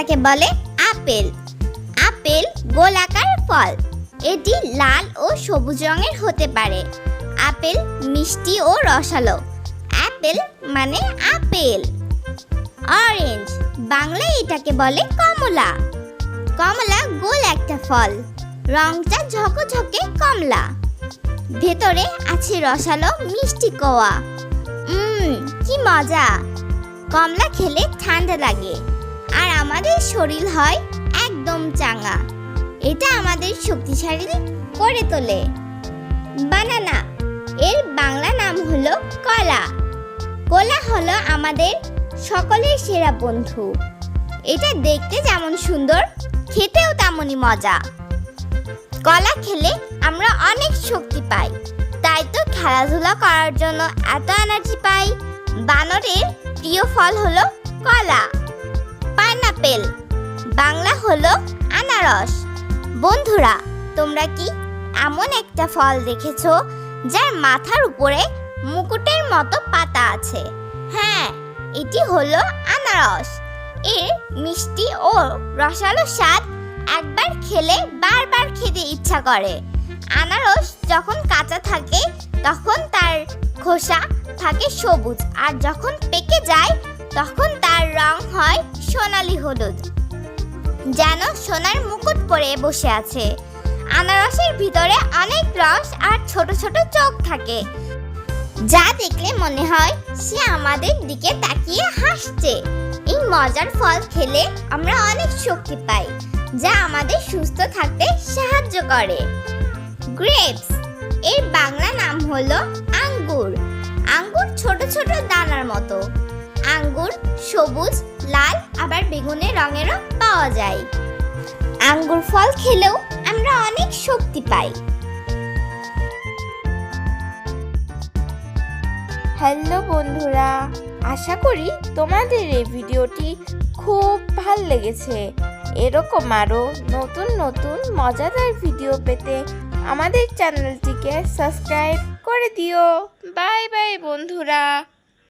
এটাকে বলে apple. Apple গোলাকার ফল। এটি লাল ও সবুজ রঙের হতে পারে। আপেল মিষ্টি ও রসালো। অ্যাপেল মানে আপেল। অরেঞ্জ, বাংলায় এটাকে বলে কমলা। কমলা গোল একটা ফল, রংটা ঝকঝকে কমলা, ভেতরে আছে রসালো মিষ্টি কোয়া। কি মজা! কমলা খেলে ঠান্ডা লাগে আর আমাদের শরীর হয় একদম চাঙ্গা। এটা আমাদের শক্তিশালী করে তোলে। বানানা, এর বাংলা নাম হলো কলা। কলা হলো আমাদের সকলের সেরা বন্ধু। এটা দেখতে যেমন সুন্দর, খেতেও তেমনই মজা। কলা খেলে আমরা অনেক শক্তি পাই, তাই তো খেলাধুলা করার জন্য এত এনার্জি পাই। বানরের প্রিয় ফল হলো কলা। পাইনাপেল, বাংলা হলো আনারস। বন্ধুরা, তোমরা কি এমন একটা ফল দেখেছো যার মাথার উপরে মুকুটের মতো পাতা আছে? হ্যাঁ, এটি হলো আনারস। এর মিষ্টি ও রসালো স্বাদ একবার খেলে বারবার খেতে ইচ্ছা করে। আনারস যখন কাঁচা থাকে তখন তার খোসা থাকে সবুজ, আর যখন পেকে যায় তখন তার রং হয় সোনালী হলুদ, যেন সোনার মুকুট পরে বসে আছে। আনারসের ভিতরে অনেক রস আর ছোট ছোট চোখ থাকে, যা দেখলে মনে হয় সে আমাদের দিকে তাকিয়ে হাসছে। এই মজার ফল খেলে আমরা অনেক শক্তি পাই, যা আমাদের সুস্থ থাকতে সাহায্য করে। গ্রেপস, এর বাংলা নাম হলো আঙ্গুর। আঙ্গুর ছোট ছোট দানার মতো। আঙ্গুর সবুজ, লাল আবার বেগুনি রঙেরও পাওয়া যায়। আঙ্গুর ফল খেলেও আমরা অনেক শক্তি পাই। হ্যালো বন্ধুরা, আশা করি তোমাদের এই ভিডিওটি খুব ভালো লেগেছে। এরকম আরও নতুন নতুন মজাদার ভিডিও পেতে আমাদের চ্যানেলটিকে সাবস্ক্রাইব করে দিও। বাই বাই বন্ধুরা।